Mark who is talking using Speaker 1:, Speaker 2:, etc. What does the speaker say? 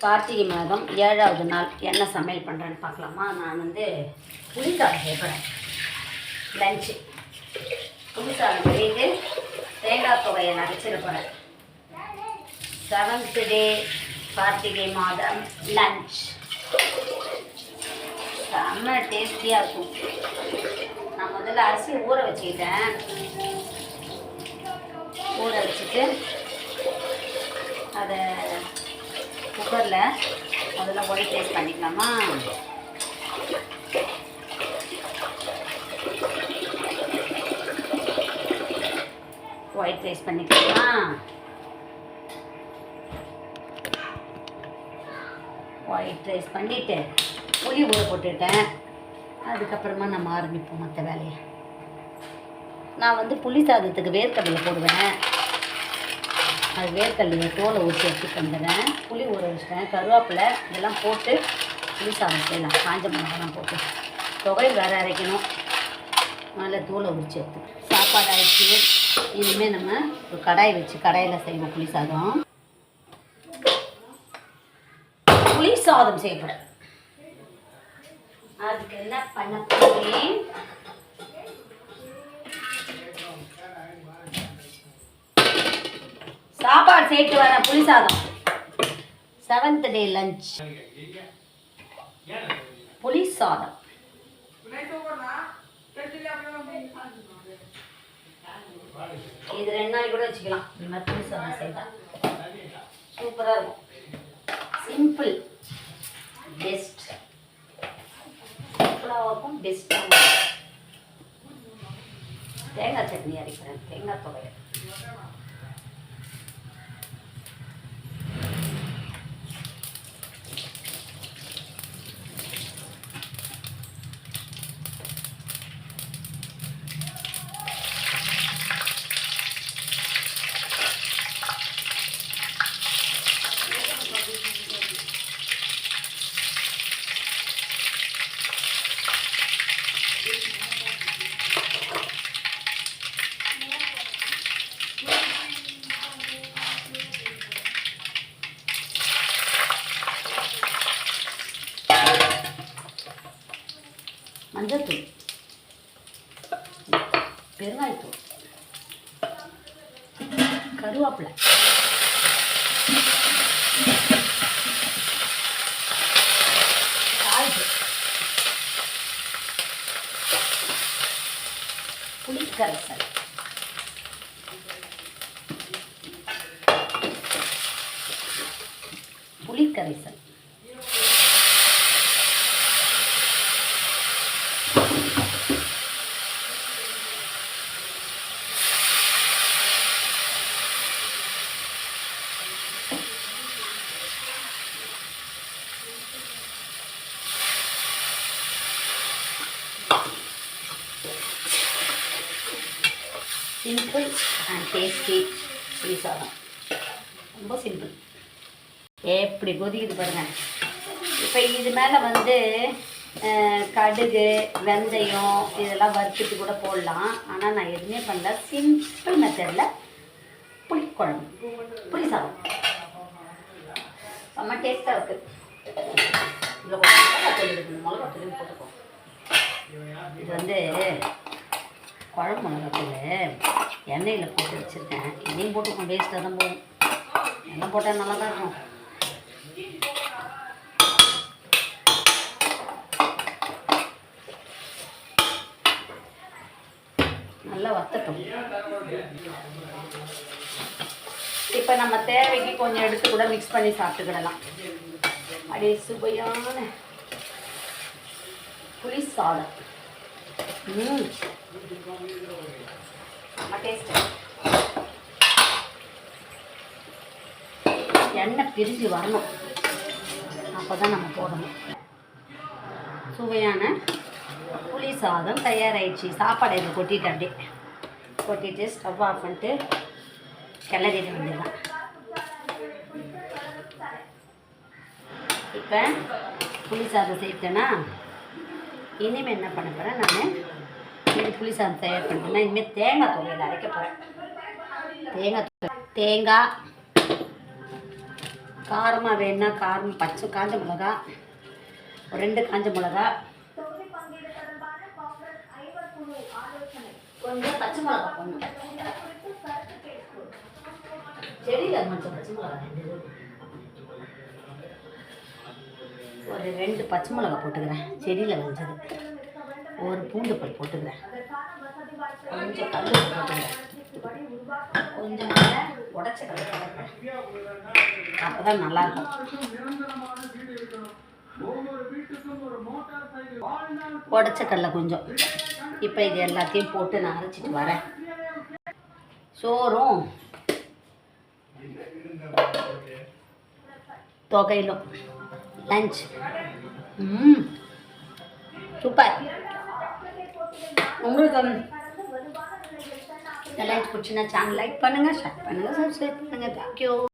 Speaker 1: கார்த்திகை மாதம் 7வது நாள் என்ன சமையல் பண்ணுறேன்னு பார்க்கலாமா. நான் புளிசாதம் செய்கிறேன். லஞ்சு புளிசாதம் செய்து தேங்காய் தொகையை நரைச்சிட போகிறேன். 7th டே கார்த்திகை மாதம் லஞ்ச் செம்ம டேஸ்டியாக இருக்கும். நான் முதல்ல அரிசி ஊற வச்சுக்கிட்டேன். ஊற வச்சுட்டு அதை குக்கரில் முதல்ல ஒயிட் ரைஸ் பண்ணிக்கலாமா. ஒயிட் ரைஸ் பண்ணிக்கலாமா. ஒயிட் ரைஸ் பண்ணிவிட்டு புளி ஊற போட்டுட்டேன். அதுக்கப்புறமா நம்ம ஆரம்பிப்போம் மற்ற வேலையை. நான் புளி சாதத்துக்கு வேர்க்கடலை போடுவேன். அது வேர்க்கடலையை தோலை ஊற்றி எடுத்துட்டு வந்துடுறேன். புளி ஊற வச்சுட்டேன். கருவேப்பிலை இதெல்லாம் போட்டு புளி சாதம் செய்யலாம். காஞ்ச மிளகாலாம் போட்டு தொகை வேறு அரைக்கணும். நல்லா தோலை உரிச்சு எடுத்து சாப்பாடு ஆயிடுச்சு. இனிமேல் நம்ம ஒரு கடாய் வச்சு கடாயில் செய்வோம் புளி சாதம். புளி சாதம் செய்யப்படும். அதுக்கு என்ன பண்ண போகிறேன், சாப்பாடு சேர்த்து வர புளி சாதம். 7th டே லஞ்ச் புளி சாதம். இது 2 நாளைக்கு கூட வச்சுக்கலாம். இந்த மாதிரி புளி சாதம் செய்தால் சூப்பராக இருக்கும். Simple best. சிம்பிளாகவும் இருக்கும், பெஸ்ட்டாகவும். தேங்காய் சட்னி அரைக்கிறேன். தேங்காய் துவையல். மஞ்சத்தூள், பெருங்காயத்தூள், கருவேப்பிலை, புளிக்கரைசல், புளிக்கரைசல், சிம்பிள் அண்ட் டேஸ்டி புளி சாதம். ரொம்ப சிம்பிள். எப்படி கொதிக்குது பாருங்கள். இப்போ இது மேலே கடுகு வெந்தயம் இதெல்லாம் வறுத்துட்டு கூட போடலாம். ஆனால் நான் எதுவுமே பண்ணல. சிம்பிள் மெத்தடில் புளிக்குழம்பு புளி சாதம் ரொம்ப டேஸ்ட்டாக இருக்குது. இதில் மிளகாத்தூள் இருக்குது. மிளகாத்தூளையும் போட்டுக்கோம். இது குழம்பு மிளகாத்தூள் எண்ணெயில் போட்டு வச்சுருக்கேன். எண்ணெயும் போட்டுக்கோம். வேஸ்ட்டாக தான் போகும். எண்ணெய் போட்டால் நல்லா தான் இருக்கும். நல்லா வத்தட்டும். இப்போ நம்ம தேவைக்கு கொஞ்சம் எடுத்து கூட மிக்ஸ் பண்ணி சாப்பிட்டுக்கிடலாம். அப்படியே சுவையான புளி சாதம். டேஸ்ட். எண்ணெய் பிரிஞ்சு வரணும். அப்போ தான் நம்ம போடணும். சுவையான புளி சாதம் தயாராகிடுச்சு. சாப்பாடு இதை கொட்டிட்டு அப்படியே கொட்டிட்டு ஸ்டவ் ஆஃப் பண்ணிட்டு கிளறிட வேண்டியதான். இப்போ புளி சாதம் சேர்த்தேன்னா இனிமேல் என்ன பண்ண போகிறேன், நான் இது புளி சாதம் தயார் பண்ணுறேன்னா இனிமேல் தேங்காய் துவையல் அரைக்க போகிறேன். தேங்காய் காரமாக வேணுன்னா காரம் காஞ்ச மிளகா, ஒரு 2 காஞ்ச மிளகா, கொஞ்சம் பச்சை மிளகா போடணும். செடியில் கொஞ்சம் பச்சை மிளகா ஒரு 2 பச்சை மிளகா போட்டுக்கிறேன், செடியில் வந்தது. ஒரு பூண்டு பல் போட்டுக்கிறேன், கொஞ்சம் கல் போட்டுக்கிறேன், கொஞ்சம் உடச்ச கடலை போட்டுக்கிறேன். அப்போ தான் நல்லாயிருக்கும். உடச்ச கடலை கொஞ்சம். இப்போ இது எல்லாத்தையும் போட்டு நான் அரைச்சிட்டு வரேன். சோறும் தொகையிலும் லஞ்ச். சூப்பர். உங்களுக்கு இந்த லஞ்ச் பிடிச்சின்னா சேனல் லைக் பண்ணுங்கள், ஷேர் பண்ணுங்கள், சப்ஸ்கிரைப் பண்ணுங்கள். தேங்க்யூ.